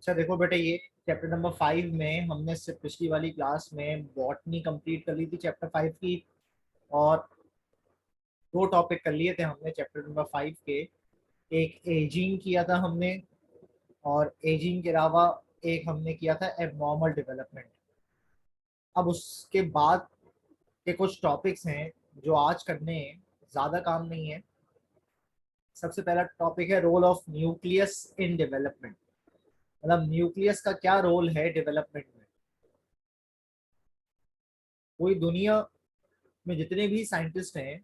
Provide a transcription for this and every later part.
अच्छा देखो बेटे, ये चैप्टर नंबर 5 में हमने से पिछली वाली क्लास में बॉटनी कंप्लीट कर ली थी चैप्टर 5 की। और दो टॉपिक कर लिए थे हमने चैप्टर नंबर 5 के। एक एजिंग किया था हमने, और एजिंग के अलावा एक हमने किया था एबनॉर्मल डेवलपमेंट। अब उसके बाद के कुछ टॉपिक्स हैं जो आज करने हैं, ज़्यादा काम नहीं है। सबसे पहला टॉपिक है role of nucleus in development. मतलब न्यूक्लियस का क्या रोल है डेवलपमेंट में। पूरी दुनिया में जितने भी साइंटिस्ट हैं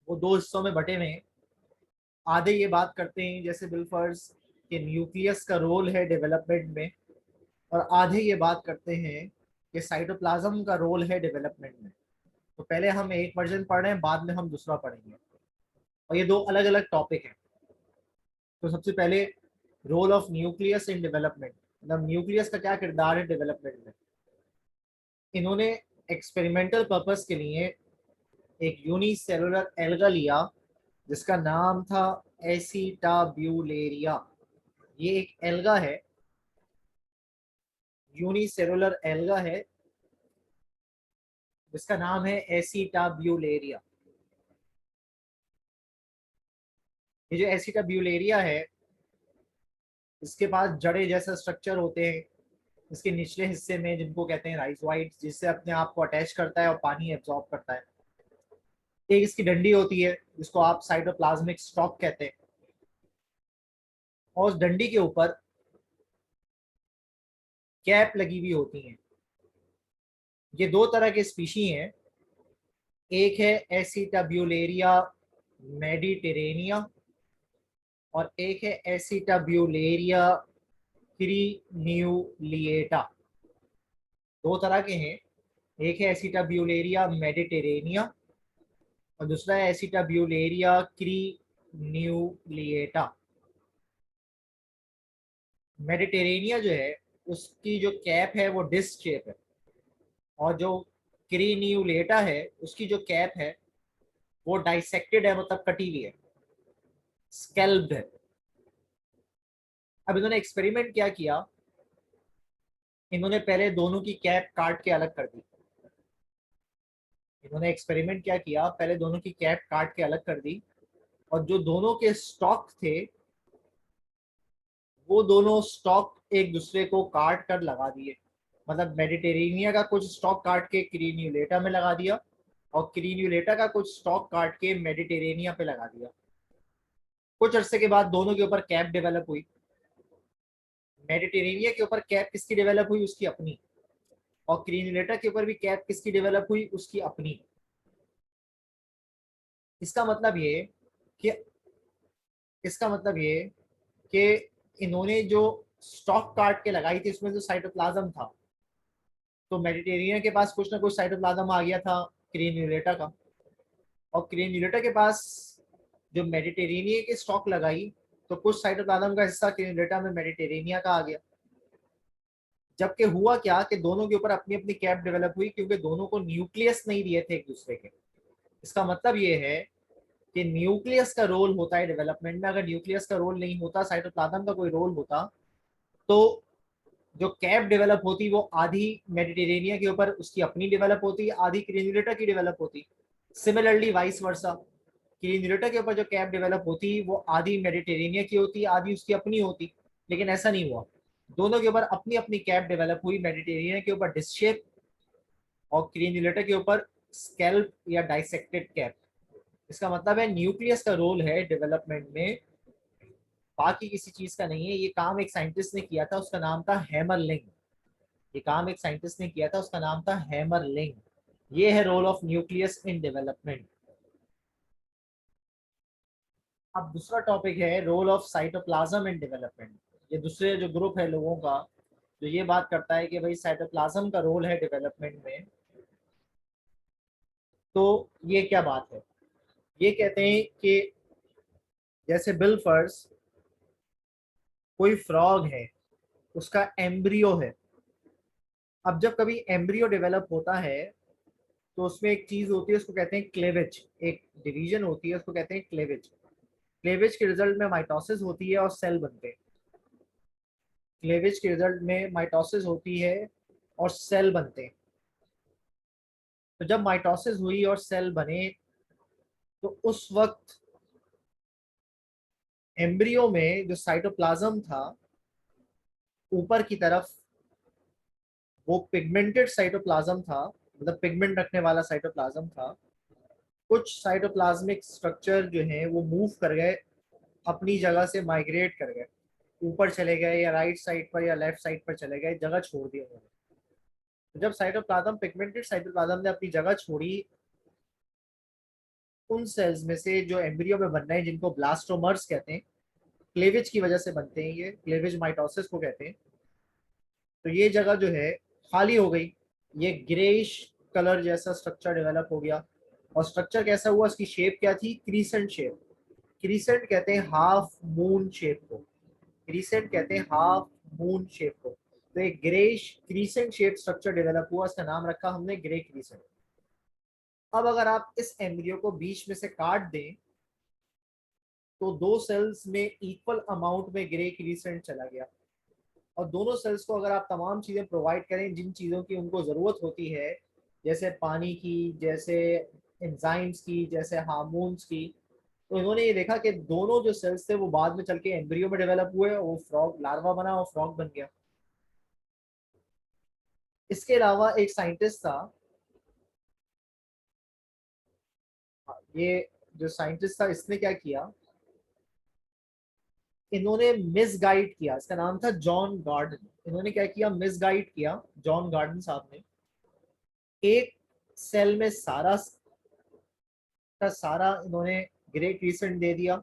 वो दो हिस्सों में बटे हुए हैं। आधे ये बात करते हैं जैसे बिलफर्स कि न्यूक्लियस का रोल है डेवलपमेंट में, और आधे ये बात करते हैं कि साइटोप्लाज्म का रोल है डेवलपमेंट में। तो पहले हम एक वर्जन पढ़ रहे हैं, बाद में हम दूसरा पढ़ेंगे, और ये दो अलग अलग टॉपिक हैं। तो सबसे पहले role of nucleus in development, मतलब न्यूक्लियस का क्या किरदार है डेवलपमेंट में। इन्होंने एक्सपेरिमेंटल पर्पस के लिए एक यूनिसेलुलर एल्गा लिया जिसका नाम था एसिटाब्यूलेरिया। ये एक एल्गा है, यूनिसेलुलर एल्गा है जिसका नाम है एसिटाब्यूलेरिया। ये जो एसिटाब्यूलेरिया है, इसके पास जड़े जैसा स्ट्रक्चर होते हैं इसके निचले हिस्से में, जिनको कहते हैं राइजोइड, जिससे अपने आप को अटैच करता है और पानी एब्जॉर्ब करता है। एक इसकी डंडी होती है जिसको आप साइटोप्लाज्मिक स्टॉक कहते हैं, और उस डंडी के ऊपर कैप लगी हुई होती है। ये दो तरह के स्पीशी हैं। एक है एसिटाब्यूलेरिया मेडिटेरेनिया, और एक है एसिटाब्यूलेरिया क्रीन्यूलिएटा। दो तरह के हैं। एक है एसिटाब्यूलेरिया मेडिटेरेनिया और दूसरा है एसिटाब्यूलेरिया क्रीन्यूलिएटा। मेडिटेरेनिया जो है उसकी जो कैप है वो डिस्क शेप है, और जो क्रीन्यूलेटा है उसकी जो कैप है वो डाइसेक्टेड है, मतलब कटी हुई है, स्केल्प्ड है। अब इन्होंने एक्सपेरिमेंट क्या किया, इन्होंने पहले दोनों की कैप काट के अलग कर दी। इन्होंने एक्सपेरिमेंट क्या किया, पहले दोनों की कैप काट के अलग कर दी, और जो दोनों के स्टॉक थे वो दोनों स्टॉक एक दूसरे को काट कर लगा दिए। मतलब मेडिटेरेनिया का कुछ स्टॉक काट के क्रीन्यूलेटा में लगा दिया, और क्रीन्यूलेटा का कुछ स्टॉक काट के मेडिटेरेनिया पे लगा दिया। कुछ अरसे के बाद दोनों के ऊपर कैप डेवलप हुई। मेडिटेरेनिया के ऊपर कैप किसकी डेवलप हुई, उसकी अपनी। और क्रीन्यूलेटा के ऊपर भी कैप किसकी डेवलप हुई, उसकी अपनी। इसका मतलब ये कि इसका मतलब ये कि इन्होंने जो स्टॉक काट के लगाई थी उसमें जो साइटोप्लाज्म था, तो मेडिटेरियन के पास कुछ ना कुछ साइटोप्लाज्म आ गया था क्रीन्यूलेटा का, और क्रीन्यूलेटा के पास जो मेडिटेरेनिया की स्टॉक लगाई तो कुछ साइटोप्लाज्म का हिस्सा क्रीन्यूलेटा में मेडिटेरेनिया का आ गया। जबकि हुआ क्या कि दोनों के ऊपर अपनी अपनी कैप डेवलप हुई, क्योंकि दोनों को न्यूक्लियस नहीं दिए थे एक दूसरे के। इसका मतलब ये है कि न्यूक्लियस का रोल होता है डेवलपमेंट में। अगर न्यूक्लियस का रोल नहीं होता, साइटोप्लाज्म का कोई रोल होता, तो जो कैप डेवलप होती वो आधी मेडिटेरेनिया के ऊपर उसकी अपनी डेवलप होती, आधी क्रीन्यूलेटा की डेवलप होती। सिमिलरली वाइस वर्सा, क्रीन्यूलेटा के ऊपर जो कैप डेवलप होती वो आधी मेडिटेरेनिया की होती, आधी उसकी अपनी होती। लेकिन ऐसा नहीं हुआ, दोनों के ऊपर अपनी अपनी कैप डेवलप हुई। मेडिटेरेनिया के ऊपर डिस्क शेप और क्रीन्यूलेटा के ऊपर स्कैल्प या डाइसेक्टेड कैप। इसका मतलब है न्यूक्लियस का रोल है डेवलपमेंट में, बाकी किसी चीज का नहीं है। ये काम एक साइंटिस्ट ने किया था, उसका नाम था हैमरलिंग। ये काम एक साइंटिस्ट ने किया था, उसका नाम था हैमरलिंग। ये है role of nucleus in development. अब दूसरा टॉपिक है role of cytoplasm in development. ये दूसरे जो ग्रुप है लोगों का जो ये बात करता है कि भाई साइटोप्लाज्म का रोल है डेवलपमेंट में, तो ये क्या बात है। ये कहते हैं कि जैसे बिल फर्स कोई फ्रॉग है, उसका एम्ब्रियो है। अब जब कभी एम्ब्रियो डेवलप होता है तो उसमें एक चीज होती है, उसको कहते हैं क्लेवेज। एक डिवीजन होती है, उसको कहते हैं क्लेवेज। क्लेवेज के रिजल्ट में माइटोसिस होती है और सेल बनते हैं। क्लेवेज के रिजल्ट में माइटोसिस होती है और सेल बनते हैं। तो जब माइटोसिस हुई और सेल बने तो उस वक्त एम्ब्रियो में जो साइटोप्लाज्म था ऊपर की तरफ वो पिगमेंटेड साइटोप्लाज्म था, मतलब पिगमेंट रखने वाला साइटोप्लाज्म था। कुछ साइटोप्लाज्मिक स्ट्रक्चर जो है वो मूव कर गए, अपनी जगह से माइग्रेट कर गए, ऊपर चले गए या राइट साइड पर या लेफ्ट साइड पर चले गए, जगह छोड़ दी उन्होंने। तो जब साइटोप्लाज्म पिगमेंटेड साइटोप्लाज्म ने अपनी जगह छोड़ी, उन सेल्स में से जो एम्ब्रियो में बन रहे हैं जिनको ब्लास्टोमर्स कहते हैं, क्लेवेज की वजह से बनते हैं, ये क्लेवेज माइटोसिस को कहते हैं। तो ये जगह जो है खाली हो गई, ये ग्रेइश कलर जैसा स्ट्रक्चर डेवलप हो गया। और स्ट्रक्चर कैसा हुआ, इसकी शेप क्या थी, क्रीसेंट शेप। क्रीसेंट कहते हैं हाफ मून शेप को, क्रीसेंट कहते हैं हाफ मून शेप को। तो एक greyish crescent shape structure develop हुआ, इसका नाम रखा हमने ग्रे क्रीसेंट। अब अगर आप इस एम्ब्रियो को बीच में से काट दें तो दो सेल्स में इक्वल अमाउंट में ग्रे क्रीसेंट चला गया। और दोनों सेल्स को अगर आप तमाम चीज़ें प्रोवाइड करें जिन चीज़ों की उनको ज़रूरत होती है, जैसे पानी की, जैसे एंजाइम्स की, जैसे हार्मोन्स की, तो इन्होंने ये देखा कि दोनों जो सेल्स थे वो बाद में चल के एम्ब्रियो में डेवलप हुए और वो फ्रॉग लार्वा बना और फ्रॉग बन गया। इसके अलावा एक साइंटिस्ट था, ये जो साइंटिस्ट था इसने क्या किया, इन्होंने मिसगाइड किया। इसका नाम था जॉन गार्डन। इन्होंने क्या किया, मिसगाइड किया जॉन गार्डन साहब ने। एक सेल में सारा का सारा इन्होंने ग्रे क्रीसेंट दे दिया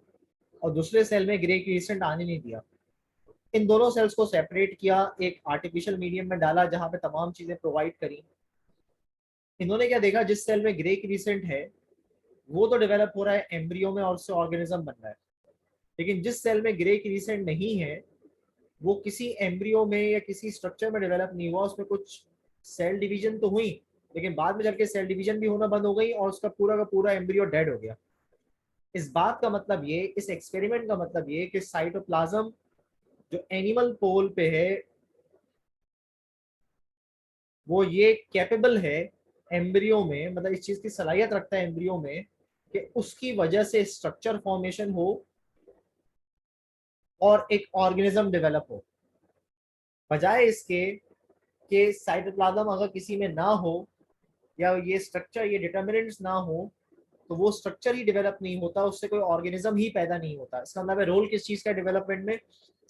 और दूसरे सेल में ग्रे क्रीसेंट आने नहीं दिया। इन दोनों सेल्स को सेपरेट किया, एक आर्टिफिशियल मीडियम में डाला जहां पे तमाम चीजें प्रोवाइड करी। इन्होंने क्या देखा, जिस सेल में ग्रे क्रीसेंट है वो तो डेवलप हो रहा है एम्ब्रियो में और उससे ऑर्गेनिज्म बन रहा है, लेकिन जिस सेल में ग्रे क्रीसेंट नहीं है वो किसी एम्ब्रियो में या किसी स्ट्रक्चर में डेवलप नहीं हुआ। उसमें कुछ सेल डिवीजन तो हुई, लेकिन बाद में चल के सेल डिवीजन भी होना बंद हो गई और उसका पूरा का पूरा एम्ब्रियो डेड हो गया। इस बात का मतलब ये, इस एक्सपेरिमेंट का मतलब ये कि साइटोप्लाज्म जो एनिमल पोल पे है वो ये कैपेबल है एम्ब्रियो में, मतलब इस चीज की सलाहियत रखता है एम्ब्रियो में कि उसकी वजह से स्ट्रक्चर फॉर्मेशन हो और एक ऑर्गेनिज्म डेवलप हो। बजाय इसके कि साइटोप्लाज्म अगर किसी में ना हो या ये स्ट्रक्चर, ये डिटर्मिनेंट्स ना हो, तो वो स्ट्रक्चर ही डेवलप नहीं होता, उससे कोई ऑर्गेनिज्म ही पैदा नहीं होता। इसका मतलब है रोल किस चीज का डेवलपमेंट में,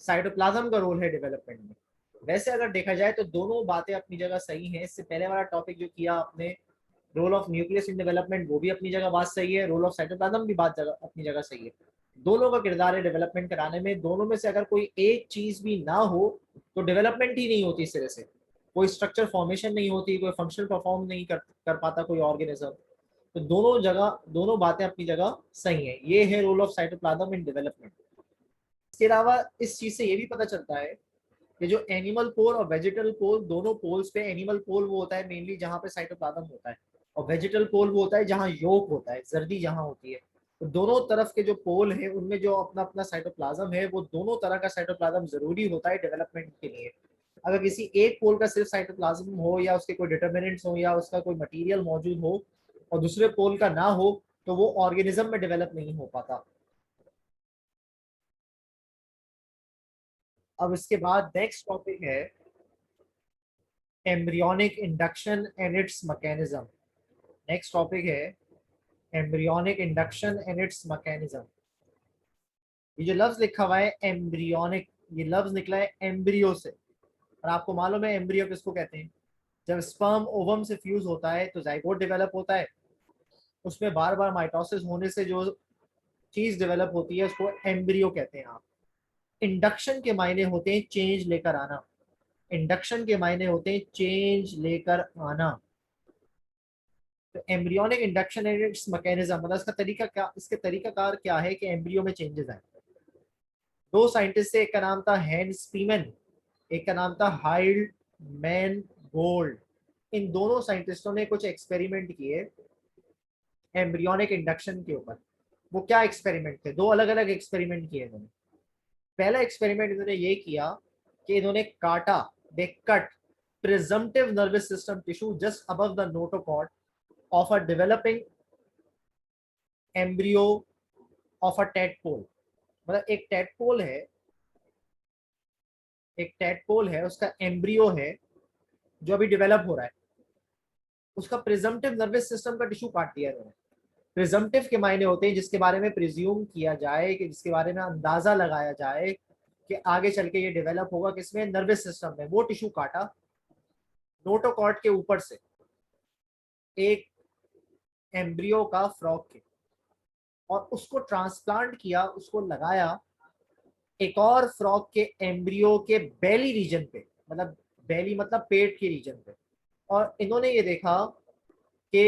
साइटोप्लाज्म का रोल है डेवलपमेंट में। वैसे अगर देखा जाए तो दोनों बातें अपनी जगह सही हैं। इससे पहले वाला टॉपिक जो किया आपने, role of nucleus in development, वो भी अपनी जगह बात सही है, रोल ऑफ साइटोप्लाज्म भी बात जगह अपनी जगह सही है। दोनों का किरदार है डेवलपमेंट कराने में। दोनों में से अगर कोई एक चीज भी ना हो तो डेवलपमेंट ही नहीं होती इस तरह से, कोई स्ट्रक्चर फॉर्मेशन नहीं होती, कोई फंक्शन परफॉर्म नहीं कर पाता कोई ऑर्गेनिज्म। तो दोनों जगह, दोनों बातें अपनी जगह सही है। ये है role of cytoplasm in development. इसके अलावा इस चीज से ये भी पता चलता है कि जो एनिमल पोल और वेजिटल पोल, दोनों पोल्स पे, एनिमल पोल वो होता है मेनली जहाँ पे साइटोप्लाज्म होता है, और वेजिटल पोल वो होता है जहाँ योक होता है, जर्दी जहाँ होती है। तो दोनों तरफ के जो पोल है उनमें जो अपना अपना साइटोप्लाज्म है, वो दोनों तरह का साइटोप्लाज्म जरूरी होता है डेवलपमेंट के लिए। अगर किसी एक पोल का सिर्फ साइटोप्लाज्म हो या उसके कोई डिटर्मिनेंट्स हो या उसका कोई मटेरियल मौजूद हो और दूसरे पोल का ना हो, तो वो ऑर्गेनिज्म में डेवलप नहीं हो पाता। अब इसके बाद नेक्स्ट टॉपिक है embryonic induction and its mechanism. Next topic है embryonic induction and its mechanism. ये जो लफ्ज लिखा हुआ है एम्ब्रियोनिक, ये लफ्ज निकला है एम्ब्रियो से। और आपको मालूम है एम्ब्रियो किसको कहते हैं, जब स्पर्म ओवम से फ्यूज होता है तो जाइगोट डेवलप होता है, उसमें बार बार माइटोसिस होने से जो चीज डेवलप होती है उसको एम्ब्रियो कहते हैं आप। इंडक्शन के मायने होते हैं चेंज लेकर आना, इंडक्शन के मायने होते हैं चेंज लेकर आना। तो embryonic induction and its mechanism, मतलब इसका तरीका क्या, इसके तरीकाकार क्या है कि एम्ब्रियो में चेंजेस आए। दो साइंटिस्ट थे, एक का नाम था हैंस स्पीमन, एक का नाम था हाइल्ड मैन गोल्ड। इन दोनों साइंटिस्टों ने कुछ एक्सपेरिमेंट किए एम्ब्रियोनिक इंडक्शन के ऊपर। वो क्या एक्सपेरिमेंट थे, दो अलग अलग एक्सपेरिमेंट किए इन्होंने। पहला एक्सपेरिमेंट इन्होंने ये किया कि इन्होंने काटा, दे cut presumptive nervous system tissue just above the notochord of a developing embryo of a tadpole. मतलब एक tadpole है, एक tadpole है, उसका एम्ब्रियो है जो अभी डेवलप हो रहा है, उसका प्रिजम्पटिव नर्वस सिस्टम का टिश्यू काट दिया इन्होंने। प्रिजम्पटिव के मायने होते हैं जिसके बारे में प्रिज्यूम किया जाए, कि जिसके बारे में अंदाजा लगाया जाए कि आगे चल के ये डेवलप होगा किसमें, नर्वस सिस्टम में। वो टिश्यू काटा नोटोकॉर्ड के ऊपर से एक एम्ब्रियो का फ्रॉग के, और उसको ट्रांसप्लांट किया, उसको लगाया एक और फ्रॉग के एम्ब्रियो के बेली रीजन पे, मतलब बेली मतलब पेट के रीजन पे। और इन्होंने ये देखा कि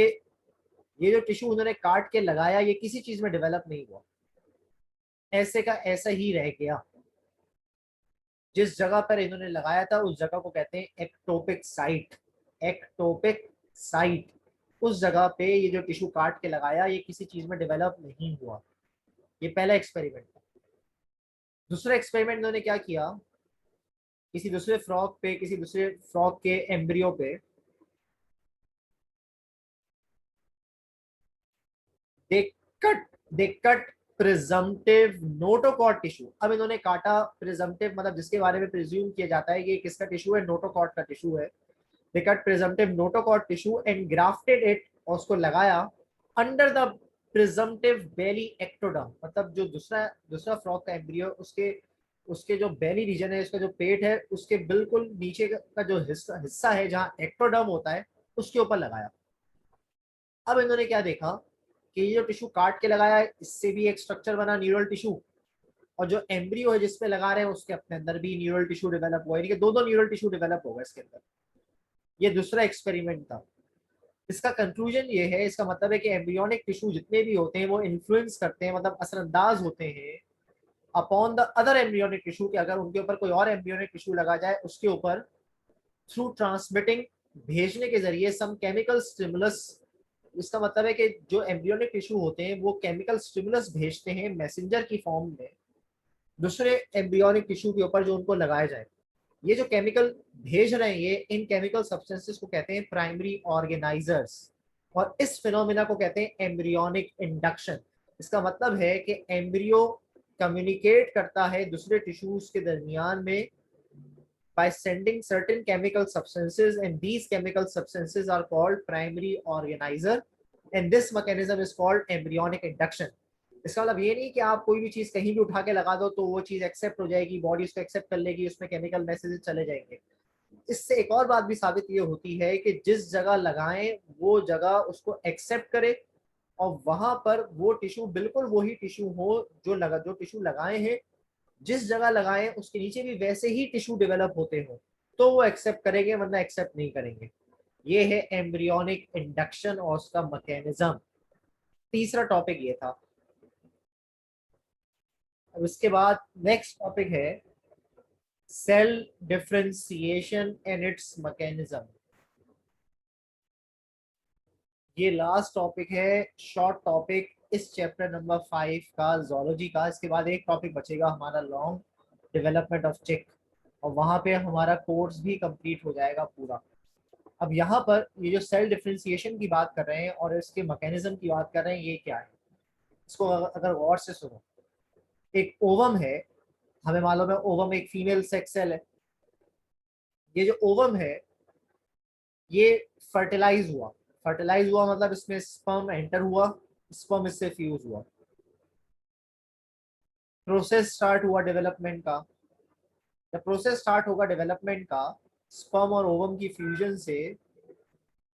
ये जो टिश्यू उन्होंने काट के लगाया ये किसी चीज में डेवलप नहीं हुआ, ऐसे का ऐसा ही रह गया। जिस जगह पर इन्होंने लगाया था उस जगह को कहते हैं एक्टोपिक साइट। एक्टोपिक साइट, उस जगह पे ये जो टिश्यू काट के लगाया ये किसी चीज में डेवलप नहीं हुआ। ये पहला एक्सपेरिमेंट था। दूसरा एक्सपेरिमेंट इन्होंने क्या किया, किसी दूसरे फ्रॉग पे, किसी दूसरे फ्रॉग के एम्ब्रियो पे दे कट दे कट प्रिजम्पटिव नोटोकॉर्ड टिश्यू। अब इन्होंने काटा प्रिजम्पटिव, मतलब जिसके बारे में प्रिज्यूम किया जाता है कि किसका टिश्यू है, नोटोकॉर्ड का टिश्यू है। They cut presumptive notochord tissue and grafted it, और उसको लगाया under the presumptive belly ectoderm, मतलब जो दूसरा दूसरा फ्रॉग का एम्ब्रियो, उसके उसके जो बेली रीजन है, उसका जो पेट है, उसके बिल्कुल नीचे का जो हिस्सा है जहाँ एक्टोडर्म होता है, उसके ऊपर लगाया। अब इन्होंने क्या देखा कि ये जो टिश्यू काट के लगाया है इससे भी एक स्ट्रक्चर बना, न्यूरल टिश्यू, और जो एम्ब्रियो है जिसपे लगा रहे हैं उसके अपने अंदर भी न्यूरल टिश्यू डेवलप हुआ, यानी कि दो न्यूरल टिश्यू डेवलप होगा इसके अंदर। ये दूसरा एक्सपेरिमेंट था। इसका कंक्लूजन ये है, इसका मतलब है कि एम्ब्रियोनिक टिश्यू जितने भी होते हैं वो इन्फ्लुएंस करते हैं, मतलब असरअंदाज होते हैं upon the other embryonic tissue, कि अगर उनके ऊपर कोई और एम्ब्रियोनिक टिश्यू लगा जाए उसके ऊपर, थ्रू ट्रांसमिटिंग, भेजने के जरिए सम केमिकल स्टिमुलस। इसका मतलब है कि जो एम्ब्रियोनिक टिश्यू होते हैं वो केमिकल स्टिमुलस भेजते हैं मैसेंजर की फॉर्म में दूसरे एम्ब्रियोनिक टिश्यू के ऊपर जो उनको लगाया जाए। ये जो केमिकल भेज रहे हैं ये इन केमिकल सब्सटेंसेस को कहते हैं प्राइमरी ऑर्गेनाइजर्स, और इस फिनोमिना को कहते हैं एम्ब्रियोनिक इंडक्शन। इसका मतलब है कि एम्ब्रियो कम्युनिकेट करता है दूसरे टिश्यूज के दरमियान में by sending certain chemical substances, and these chemical substances are called primary organizer, and this mechanism is called embryonic induction. इसका मतलब ये नहीं कि आप कोई भी चीज कहीं भी उठा के लगा दो तो वो चीज एक्सेप्ट हो जाएगी, बॉडी उसको एक्सेप्ट कर लेगी, उसमें केमिकल मैसेजेस चले जाएंगे। इससे एक और बात भी साबित ये होती है कि जिस जगह लगाएं वो जगह उसको एक्सेप्ट करे, और वहां पर वो टिश्यू बिल्कुल वही टिश्यू हो जो टिश्यू लगाए हैं, जिस जगह लगाएं उसके नीचे भी वैसे ही टिश्यू डेवलप होते हो तो वो एक्सेप्ट करेंगे, वरना एक्सेप्ट नहीं करेंगे। ये है एम्ब्रियोनिक इंडक्शन और उसका मैकेनिज्म। तीसरा टॉपिक ये था। अब इसके बाद नेक्स्ट टॉपिक है cell differentiation and its mechanism. ये लास्ट टॉपिक है, शॉर्ट टॉपिक इस चैप्टर नंबर 5 का, जोलॉजी का। इसके बाद एक टॉपिक बचेगा हमारा लॉन्ग, डेवलपमेंट ऑफ चिक, और वहां पे हमारा कोर्स भी कंप्लीट हो जाएगा पूरा। अब यहाँ पर ये जो सेल डिफरेंशिएशन की बात कर रहे हैं और इसके मैकेनिज्म की बात कर रहे हैं, ये क्या है इसको अगर गौर से सुनो। एक ओवम है, हमें मालूम है ओवम एक फीमेल सेक्स सेल है। ये जो ओवम है ये फर्टिलाइज हुआ मतलब इसमें स्पर्म एंटर हुआ, स्पर्म इससे फ्यूज हुआ, प्रोसेस स्टार्ट हुआ डेवलपमेंट का। जब प्रोसेस स्टार्ट होगा डेवलपमेंट का स्पर्म और ओवम की फ्यूजन से,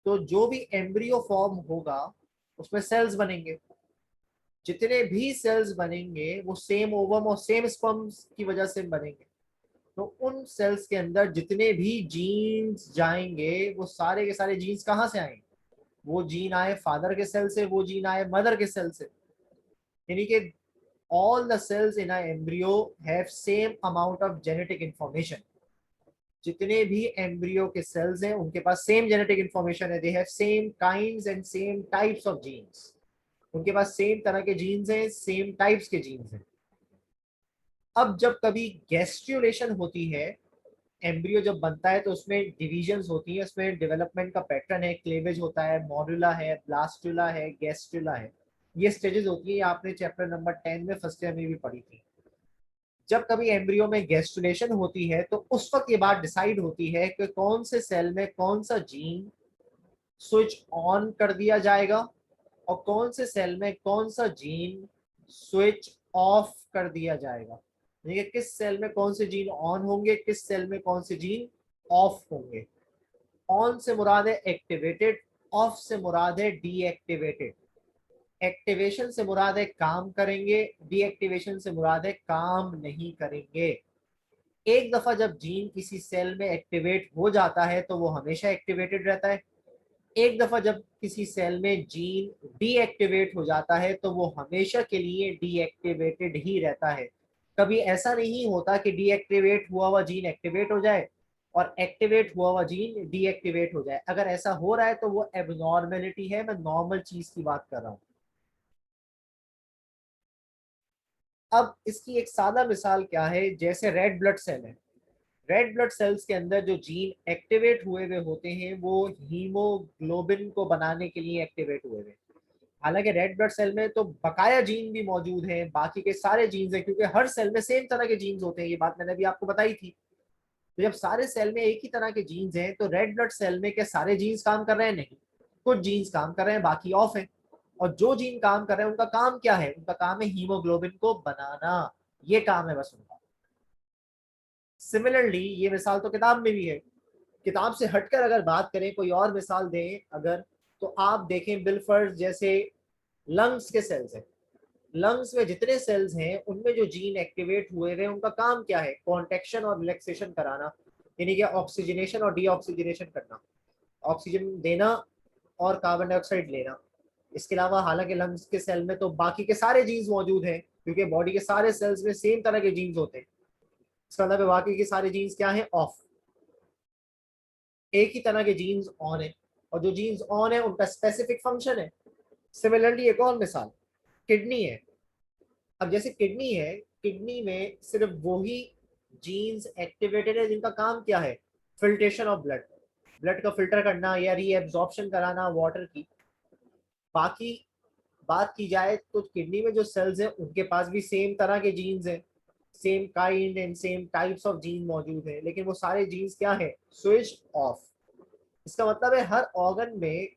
तो जो भी एम्ब्रियो फॉर्म होगा उसमें सेल्स बनेंगे। जितने भी सेल्स बनेंगे वो सेम ओवम और सेम स्पर्म की वजह से बनेंगे। तो उन सेल्स के अंदर जितने भी जीन्स जाएंगे वो सारे के सारे जीन्स कहाँ से आएंगे, वो जीन आए फादर के सेल से, वो जीन आए मदर के सेल से। यानी कि all the cells in a embryo have same amount of genetic information। जितने भी एम्ब्रियो के सेल्स हैं उनके पास सेम जेनेटिक इंफॉर्मेशन है, they have same kinds and same types of genes. उनके पास सेम तरह के जीन्स हैं, सेम टाइप्स के जीन्स हैं। अब जब कभी गैस्ट्रुलेशन होती है एम्ब्रियो जब बनता है तो उसमें डिविजन्स होती हैं, उसमें डेवलपमेंट का पैटर्न है, क्लेवेज होता है, मॉड्यूला है, ब्लास्टुला है, गैस्ट्रुला है, ये स्टेजेस होती है। ये आपने चैप्टर नंबर 10 में फर्स्ट ईयर में भी पढ़ी थी। जब कभी एम्ब्रियो में गैस्ट्रुलेशन होती है तो उस वक्त ये बात डिसाइड होती है कि कौन से सेल में कौन सा जीन स्विच ऑन कर दिया जाएगा और कौन से सेल में कौन सा जीन स्विच ऑफ कर दिया जाएगा। देखिए किस सेल में कौन से जीन ऑन होंगे, किस सेल में कौन से जीन ऑफ होंगे। ऑन से मुराद है एक्टिवेटेड, ऑफ से मुराद है डीएक्टिवेटेड। एक्टिवेशन से मुराद है काम करेंगे, डीएक्टिवेशन से मुराद है काम नहीं करेंगे। एक दफा जब जीन किसी सेल में एक्टिवेट हो जाता है तो वो हमेशा एक्टिवेटेड रहता है। एक दफा जब किसी सेल में जीन डीएक्टिवेट हो जाता है तो वो हमेशा के लिए डीएक्टिवेटेड ही रहता है। कभी ऐसा नहीं होता कि डीएक्टिवेट हुआ हुआ जीन एक्टिवेट हो जाए और एक्टिवेट हुआ हुआ जीन डीएक्टिवेट हो जाए। अगर ऐसा हो रहा है तो वो एबनॉर्मेलिटी है, मैं नॉर्मल चीज की बात कर रहा हूँ। अब इसकी एक सादा मिसाल क्या है, जैसे रेड ब्लड सेल है। रेड ब्लड सेल्स के अंदर जो जीन एक्टिवेट हुए हुए होते हैं वो हीमोग्लोबिन को बनाने के लिए एक्टिवेट हुए हुए। हालांकि रेड ब्लड सेल में तो बकाया जीन भी मौजूद हैं, बाकी के सारे जीन्स हैं, क्योंकि हर सेल में सेम तरह के जीन्स होते हैं, ये बात मैंने भी आपको बताई थी। तो जब सारे सेल में एक ही तरह के जीन्स हैं तो रेड ब्लड सेल में क्या सारे जीन्स काम कर रहे हैं? नहीं, कुछ जीन्स काम कर रहे हैं, बाकी ऑफ है। और जो जीन काम कर रहे हैं उनका काम क्या है? उनका काम है हीमोग्लोबिन को बनाना, ये काम है बस उनका। सिमिलरली ये मिसाल तो किताब में भी है। किताब से हटकर अगर बात करें, कोई और मिसाल दें अगर, तो आप देखें बिलफर्स जैसे लंग्स के सेल्स हैं। लंग्स में जितने सेल्स हैं उनमें जो जीन एक्टिवेट हुए हैं उनका काम क्या है? कॉन्ट्रेक्शन और रिलैक्सेशन कराना, यानी कि ऑक्सीजनेशन और डीऑक्सीजनेशन करना, ऑक्सीजन देना और कार्बन डाइऑक्साइड लेना। इसके अलावा हालांकि लंग्स के सेल में तो बाकी के सारे जीन्स मौजूद हैं, क्योंकि बॉडी के सारे सेल्स में सेम तरह के जीन्स होते हैं। इसका मतलब बाकी के सारे जीन्स क्या है? ऑफ। एक ही तरह के जीन्स ऑन है, और जो जीन्स ऑन है उनका स्पेसिफिक फंक्शन है। सिमिलरली एक और मिसाल किडनी है। अब जैसे किडनी है, किडनी में सिर्फ वही जीन्स एक्टिवेटेड है जिनका काम क्या है? फिल्ट्रेशन ऑफ ब्लड, ब्लड का फिल्टर करना या रीएब्जॉर्प्शन कराना वाटर की। बाकी बात की जाए तो किडनी में जो सेल्स हैं उनके पास भी सेम तरह के जीन्स हैं, same kind and same types of gene मौजूद है, लेकिन वो सारे जीन्स क्या है? Switch off. इसका मतलब है हर ऑर्गन में,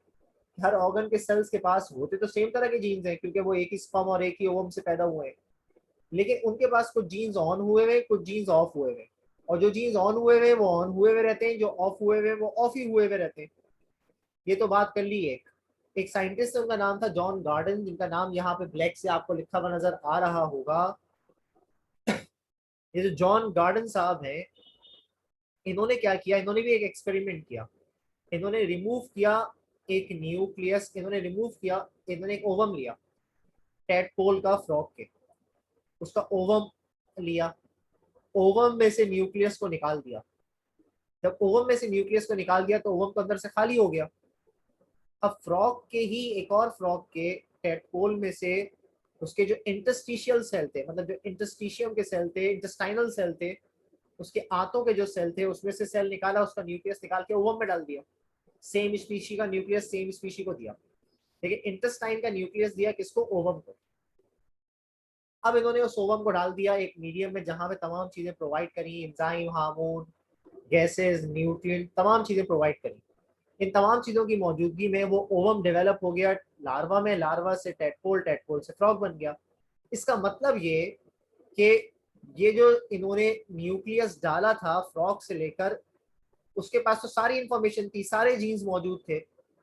हर ऑर्गन के सेल्स के पास होते तो सेम तरह के जीन्स हैं, क्योंकि वो एक ही स्पर्म और एक ही ओवम से पैदा हुए हैं, लेकिन उनके पास कुछ जीन्स ऑन हुए हुए, कुछ जीन्स ऑफ हुए हुए। और जो जीन्स ऑन हुए हुए वो ऑन हुए हुए रहते हैं, जो ऑफ हुए हुए वो ऑफ ही हुए हुए रहते हैं। ये तो बात कर ली। एक साइंटिस्ट है, उनका नाम था जॉन गार्डन, जिनका नाम यहाँ पे ब्लैक से आपको लिखा हुआ नजर आ रहा होगा। ये जो जॉन गार्डन साहब है, इन्होंने क्या किया, इन्होंने भी एक एक्सपेरिमेंट किया। इन्होंने रिमूव किया एक न्यूक्लियस, इन्होंने रिमूव किया, इन्होंने एक ओवम लिया टैडपोल का, फ्रॉग के, उसका ओवम लिया, ओवम में से न्यूक्लियस को निकाल दिया। जब ओवम में से न्यूक्लियस को निकाल दिया तो ओवम तो अंदर से खाली हो गया। अब फ्रॉग के ही एक और फ्रॉग के टेडपोल में से उसके जो इंटरस्टिशियल सेल थे, मतलब जो इंटरस्टिशियम के सेल थे, इंटेस्टाइनल सेल थे, उसके आंतों के जो सेल थे उसमें से सेल निकाला, उसका न्यूक्लियस निकाल के ओवम में डाल दिया। सेम स्पीशी का न्यूक्लियस सेम स्पीशी को दिया, लेकिन इंटेस्टाइन का न्यूक्लियस दिया किसको? ओवम को। अब इन्होंने उस ओवम को डाल दिया एक मीडियम में जहां पे तमाम चीजें प्रोवाइड करी, एंजाइम, हार्मोन, गैसेस, न्यूट्रिएंट, तमाम चीजें प्रोवाइड करी। इन तमाम चीजों की मौजूदगी में वो ओवम डेवलप हो गया लार्वा में, लार्वा से टेडपोल, टेडपोल से फ्रॉग बन गया। इसका मतलब ये कि ये जो इन्होंने न्यूक्लियस डाला था फ्रॉग से लेकर, उसके पास तो सारी इंफॉर्मेशन थी, सारे जीन्स मौजूद थे,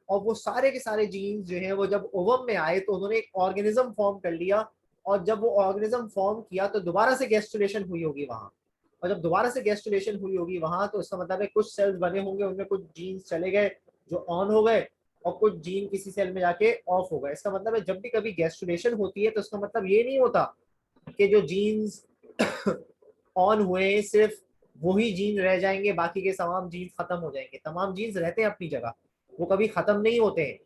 और वो सारे के सारे जीन्स जो है वो जब ओवम में आए तो उन्होंने एक ऑर्गेनिज्म फॉर्म कर लिया। और जब वो ऑर्गेनिज्म फॉर्म किया तो दोबारा से गैस्ट्रुलेशन हुई होगी वहां, और जब दोबारा से गैस्ट्रुलेशन हुई होगी वहां तो इसका मतलब है कुछ सेल्स बने होंगे, उनमें कुछ जीन्स चले गए जो ऑन हो गए, और कुछ जीन किसी सेल में जाके ऑफ हो गए। इसका मतलब है जब भी कभी गैस्ट्रुलेशन होती है तो इसका मतलब ये नहीं होता कि जो जीन्स ऑन हुए सिर्फ वही जीन रह जाएंगे, बाकी के तमाम जीन्स खत्म हो जाएंगे। तमाम जीन्स रहते हैं अपनी जगह, वो कभी खत्म नहीं होते हैं।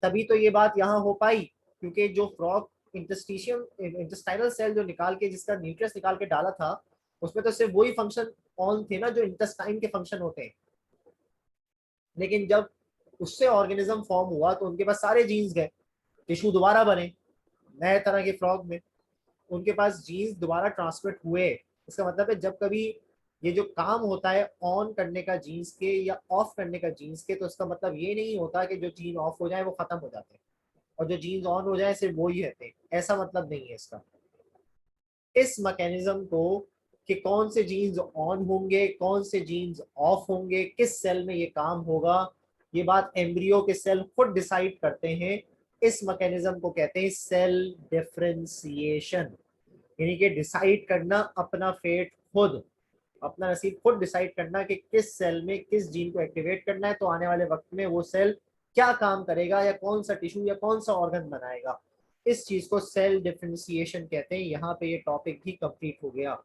तभी तो ये बात यहाँ हो पाई, क्योंकि जो फ्रॉग इंटस्टिशियम इंटेस्टाइनल सेल जो निकाल के, जिसका न्यूक्लियस निकाल के डाला था, उसमें तो सिर्फ वही फंक्शन ऑन थे ना जो इंटेस्टाइन के फंक्शन होते हैं, लेकिन जब उससे ऑर्गेनिज्म फॉर्म हुआ तो उनके पास सारे जीन्स गए, टिश्यू दोबारा बने नए तरह के फ्रॉग में, उनके पास जीन्स दोबारा ट्रांसमिट हुए। इसका मतलब है जब कभी ये जो काम होता है ऑन करने का जीन्स के या ऑफ करने का जीन्स के, तो इसका मतलब ये नहीं होता कि जो जीन ऑफ हो जाए वो खत्म हो जाते हैं और जो जीन्स ऑन हो जाए सिर्फ वो ही रहते हैं, ऐसा मतलब नहीं है इसका। इस मैकेनिज्म को कि कौन से जीन्स ऑन होंगे कौन से जीन्स ऑफ होंगे किस सेल में ये काम होगा, ये बात एम्ब्रियो के सेल खुद डिसाइड करते हैं। इस मैकेनिज्म को कहते हैं सेल डिफरेंशिएशन, यानी कि डिसाइड करना अपना फेट खुद, अपना नसीब खुद डिसाइड करना कि किस सेल में किस जीन को एक्टिवेट करना है, तो आने वाले वक्त में वो सेल क्या काम करेगा या कौन सा टिश्यू या कौन सा ऑर्गन बनाएगा। इस चीज को सेल डिफरेंशिएशन कहते हैं। यहाँ पे ये टॉपिक भी कंप्लीट हो गया।